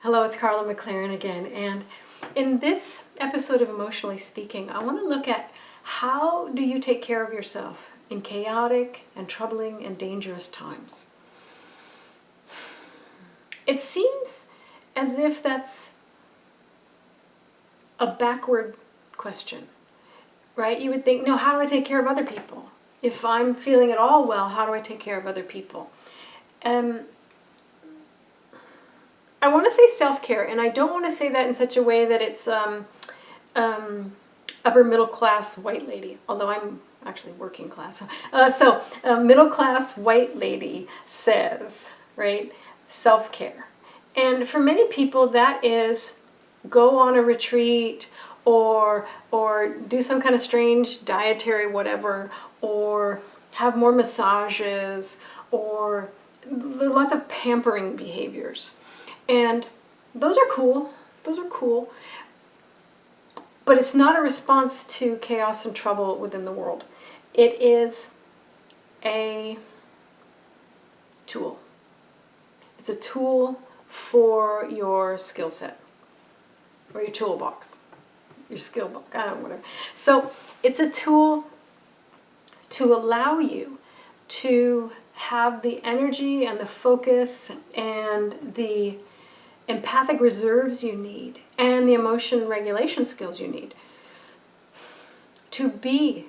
Hello, it's Carla McLaren again, and in this episode of Emotionally Speaking, I want to look at how do you take care of yourself in chaotic and troubling and dangerous times. It seems as if that's a backward question, right? You would think, no, how do I take care of other people? If I'm feeling at all well, how do I take care of other people? I want to say self-care, and I don't want to say that in such a way that it's upper middle class white lady, although I'm actually working class. Middle class white lady says, right, self-care. And for many people that is go on a retreat or do some kind of strange dietary whatever, or have more massages, or lots of pampering behaviors. And those are cool. Those are cool. But it's not a response to chaos and trouble within the world. It is a tool. It's a tool for your skill set, or your toolbox, your skill book, I don't know, whatever. So it's a tool to allow you to have the energy and the focus and the empathic reserves you need and the emotion regulation skills you need to be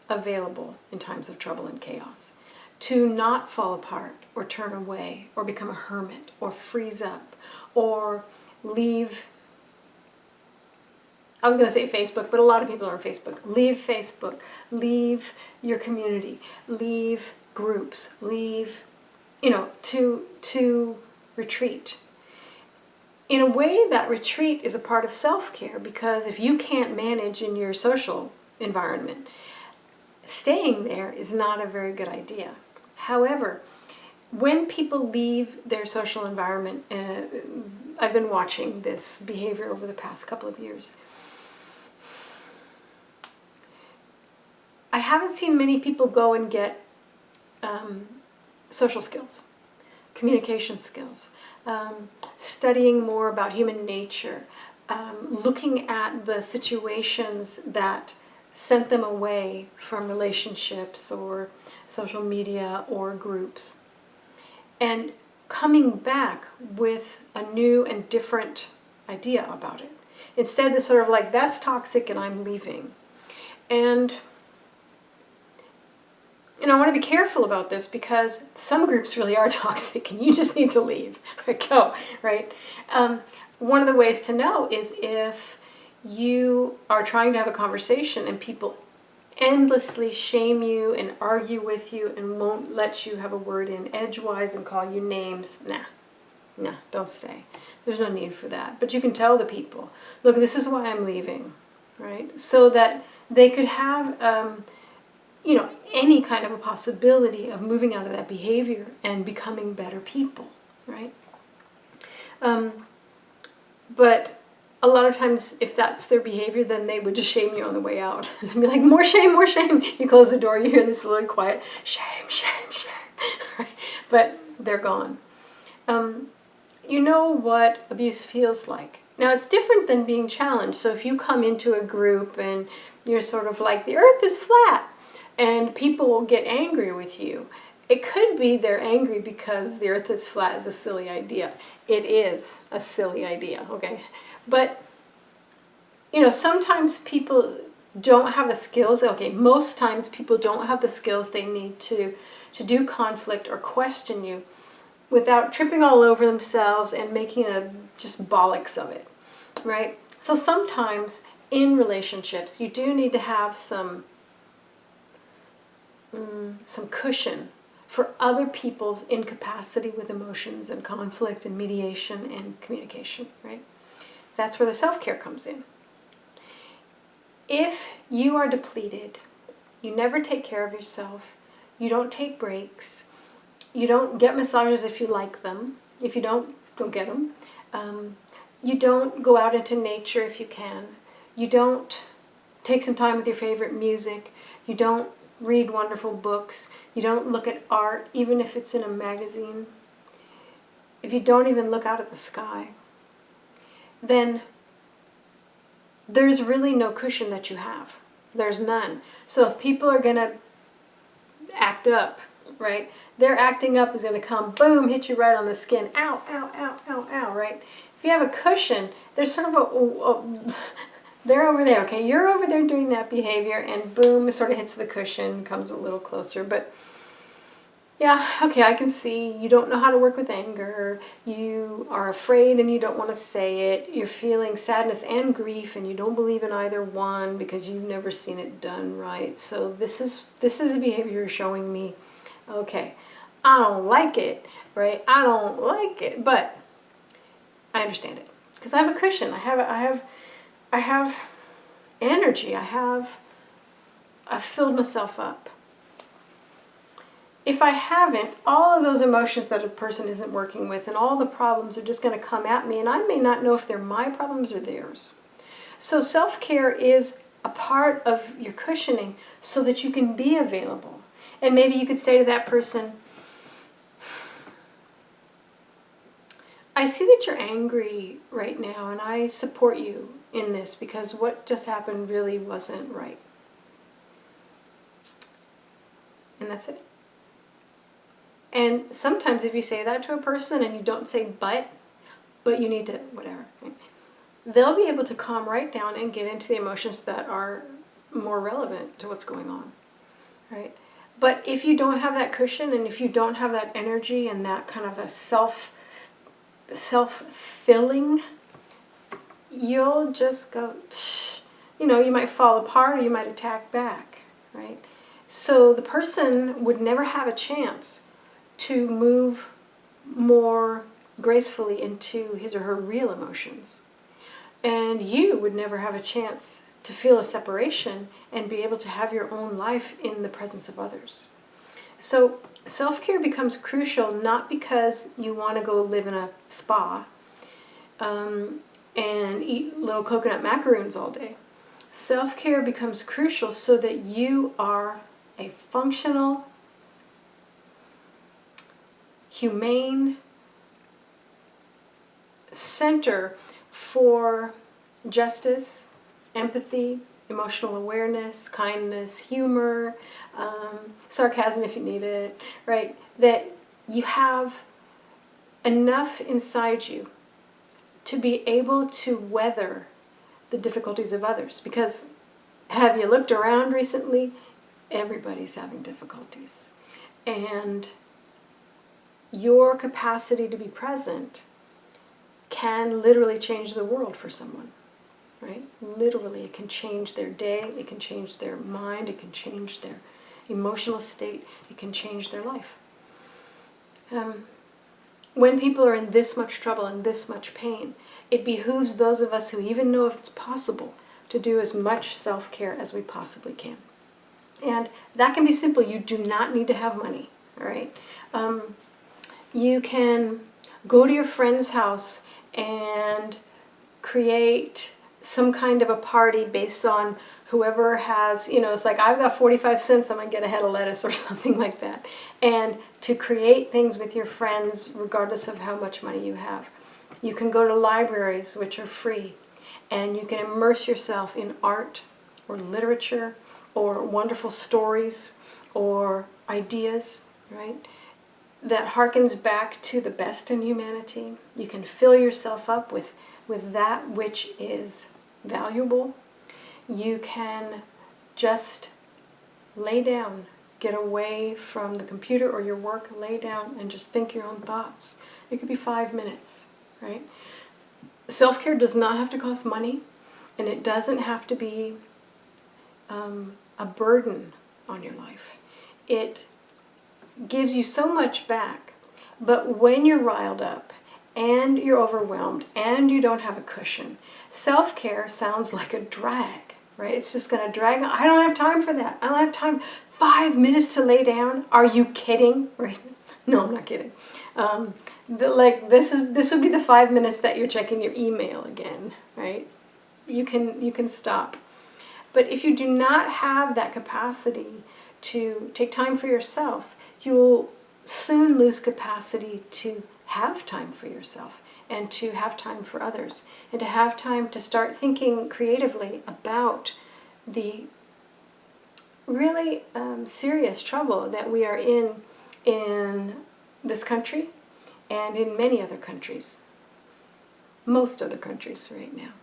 available in times of trouble and chaos, to not fall apart or turn away or become a hermit or freeze up or leave. I was going to say Facebook, but a lot of people are on Facebook. Leave Facebook, leave your community, leave groups, leave, to retreat. In a way, that retreat is a part of self-care, because if you can't manage in your social environment, staying there is not a very good idea. However, when people leave their social environment, I've been watching this behavior over the past couple of years. I haven't seen many people go and get social skills, communication skills, studying more about human nature, looking at the situations that sent them away from relationships or social media or groups, and coming back with a new and different idea about it. Instead, it's sort of like, that's toxic and I'm leaving. And I want to be careful about this, because some groups really are toxic and you just need to leave or go, right? One of the ways to know is if you are trying to have a conversation and people endlessly shame you and argue with you and won't let you have a word in edgewise and call you names. Nah, don't stay. There's no need for that. But you can tell the people, look, this is why I'm leaving, right? So that they could have any kind of a possibility of moving out of that behavior and becoming better people, right? But a lot of times, if that's their behavior, then they would just shame you on the way out. They'd be like, more shame, more shame. You close the door, you hear this really quiet, shame, shame, shame. But they're gone. You know what abuse feels like. Now, it's different than being challenged. So if you come into a group and you're sort of like, the earth is flat, and people will get angry with you. It could be they're angry because the earth is flat is a silly idea. It is a silly idea, okay? But, sometimes people don't have the skills. Okay, most times people don't have the skills they need to do conflict or question you without tripping all over themselves and making just bollocks of it, right? So sometimes in relationships, you do need to have some cushion for other people's incapacity with emotions and conflict and mediation and communication, right? That's where the self-care comes in. If you are depleted, you never take care of yourself, you don't take breaks, you don't get massages if you like them. If you don't get them. You don't go out into nature if you can. You don't take some time with your favorite music. You don't read wonderful books. You don't look at art, even if it's in a magazine. If you don't even look out at the sky, then there's really no cushion that you have. There's none. So if people are going to act up, right, their acting up is going to come, boom, hit you right on the skin. Ow, ow, ow, ow, ow, right? If you have a cushion, there's sort of a they're over there, okay? You're over there doing that behavior, and boom, it sort of hits the cushion, comes a little closer. But yeah, okay, I can see you don't know how to work with anger. You are afraid and you don't want to say it. You're feeling sadness and grief, and you don't believe in either one because you've never seen it done right. So this is the behavior you're showing me. Okay, I don't like it, right? I don't like it, but I understand it because I have a cushion. I have energy. I've filled myself up. If I haven't, all of those emotions that a person isn't working with and all the problems are just going to come at me, and I may not know if they're my problems or theirs. So self-care is a part of your cushioning so that you can be available. And maybe you could say to that person, I see that you're angry right now, and I support you in this because what just happened really wasn't right. And that's it. And sometimes if you say that to a person and you don't say but you need to, whatever, right? They'll be able to calm right down and get into the emotions that are more relevant to what's going on, right? But if you don't have that cushion and if you don't have that energy and that kind of a self-filling, you'll just go, you might fall apart or you might attack back, right? So the person would never have a chance to move more gracefully into his or her real emotions. And you would never have a chance to feel a separation and be able to have your own life in the presence of others. So self-care becomes crucial not because you want to go live in a spa and eat little coconut macaroons all day. Self-care becomes crucial so that you are a functional, humane center for justice, empathy, emotional awareness, kindness, humor, sarcasm if you need it, right? That you have enough inside you to be able to weather the difficulties of others. Because have you looked around recently? Everybody's having difficulties. And your capacity to be present can literally change the world for someone, right? Literally, it can change their day, it can change their mind, it can change their emotional state, it can change their life. When people are in this much trouble and this much pain, it behooves those of us who even know if it's possible to do as much self-care as we possibly can. And that can be simple. You do not need to have money, all right? You can go to your friend's house and create some kind of a party based on whoever has, it's like, I've got 45 cents, I'm going to get a head of lettuce or something like that. And to create things with your friends, regardless of how much money you have. You can go to libraries, which are free, and you can immerse yourself in art or literature or wonderful stories or ideas, right? That harkens back to the best in humanity. You can fill yourself up with that which is valuable. You can just lay down, get away from the computer or your work, lay down and just think your own thoughts. It could be 5 minutes, right? Self-care does not have to cost money, and it doesn't have to be a burden on your life. It gives you so much back, but when you're riled up and you're overwhelmed and you don't have a cushion, self-care sounds like a drag, right? It's just going to drag on. I don't have time for that. I don't have time. 5 minutes to lay down? Are you kidding? Right? No, I'm not kidding. This would be the 5 minutes that you're checking your email again, right? You can stop. But if you do not have that capacity to take time for yourself, you'll soon lose capacity to have time for yourself and to have time for others, and to have time to start thinking creatively about the really serious trouble that we are in this country and in many other countries, most other countries right now.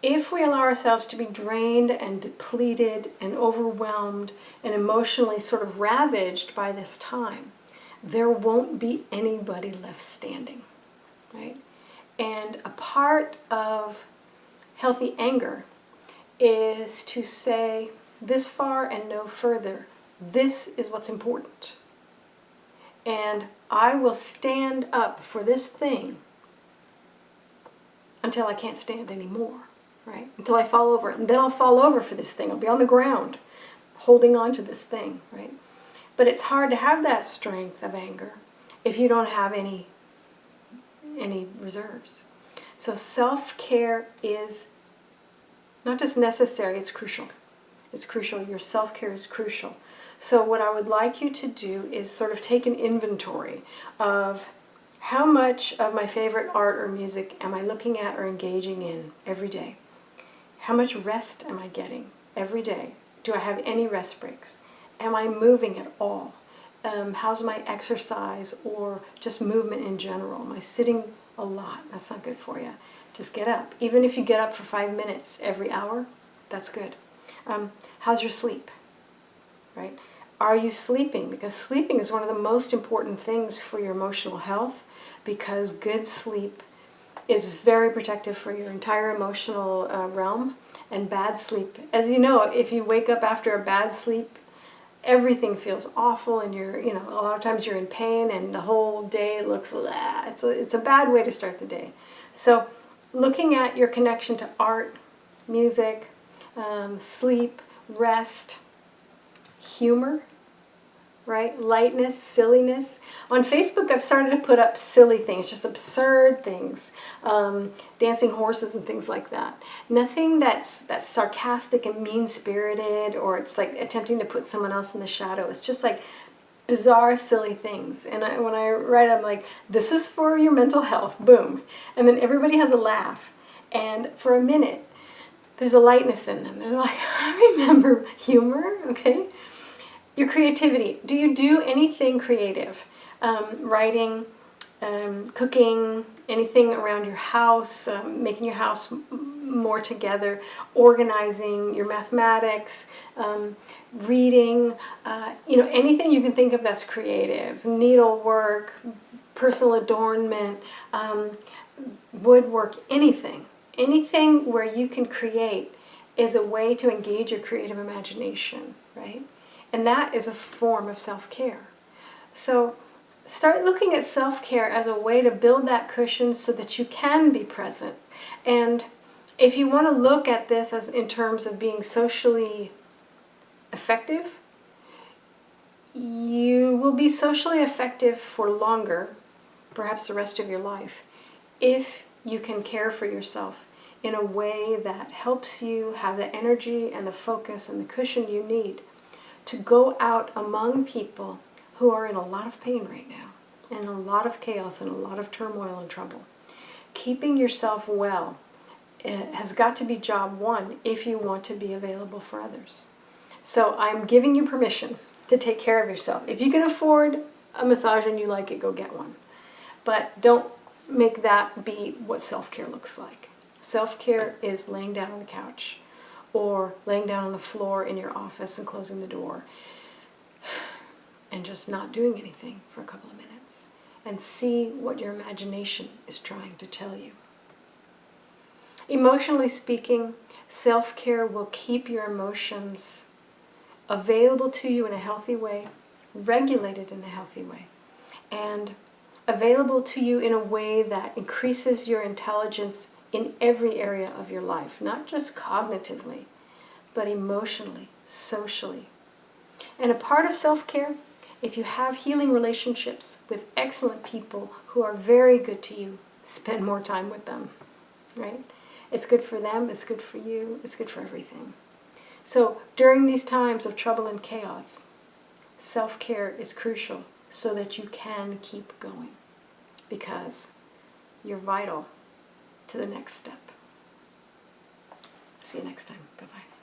If we allow ourselves to be drained and depleted and overwhelmed and emotionally sort of ravaged by this time, there won't be anybody left standing, right? And a part of healthy anger is to say, this far and no further. This is what's important. And I will stand up for this thing until I can't stand anymore, right? Until I fall over. And then I'll fall over for this thing. I'll be on the ground holding on to this thing, right? But it's hard to have that strength of anger if you don't have any reserves. So self-care is not just necessary, it's crucial. It's crucial. Your self-care is crucial. So what I would like you to do is sort of take an inventory of how much of my favorite art or music am I looking at or engaging in every day? How much rest am I getting every day? Do I have any rest breaks? Am I moving at all? How's my exercise or just movement in general? Am I sitting a lot? That's not good for you. Just get up. Even if you get up for 5 minutes every hour, that's good. How's your sleep? Right? Are you sleeping? Because sleeping is one of the most important things for your emotional health, because good sleep is very protective for your entire emotional realm. And bad sleep, as you know, if you wake up after a bad sleep, everything feels awful, and a lot of times you're in pain, and the whole day looks, it's a bad way to start the day. So looking at your connection to art, music, sleep, rest, humor, right? Lightness, silliness. On Facebook, I've started to put up silly things, just absurd things, dancing horses and things like that. Nothing that's sarcastic and mean-spirited, or it's like attempting to put someone else in the shadow. It's just like bizarre, silly things. And when I write, I'm like, this is for your mental health, boom. And then everybody has a laugh. And for a minute, there's a lightness in them. There's like, I remember humor, okay? Your creativity. Do you do anything creative? Writing, cooking, anything around your house, making your house more together, organizing your mathematics, reading, anything you can think of that's creative. Needlework, personal adornment, woodwork, anything. Anything where you can create is a way to engage your creative imagination, right? And that is a form of self-care. So start looking at self-care as a way to build that cushion so that you can be present. And if you want to look at this as in terms of being socially effective, you will be socially effective for longer, perhaps the rest of your life, if you can care for yourself in a way that helps you have the energy and the focus and the cushion you need to go out among people who are in a lot of pain right now, and a lot of chaos and a lot of turmoil and trouble. Keeping yourself well has got to be job one if you want to be available for others. So I'm giving you permission to take care of yourself. If you can afford a massage and you like it, go get one. But don't make that be what self-care looks like. Self-care is laying down on the couch or laying down on the floor in your office and closing the door and just not doing anything for a couple of minutes and see what your imagination is trying to tell you. Emotionally speaking, self-care will keep your emotions available to you in a healthy way, regulated in a healthy way, and available to you in a way that increases your intelligence in every area of your life, not just cognitively, but emotionally, socially. And a part of self-care, if you have healing relationships with excellent people who are very good to you, spend more time with them, right? It's good for them, it's good for you, it's good for everything. So during these times of trouble and chaos, self-care is crucial so that you can keep going. Because you're vital to the next step. See you next time. Bye-bye.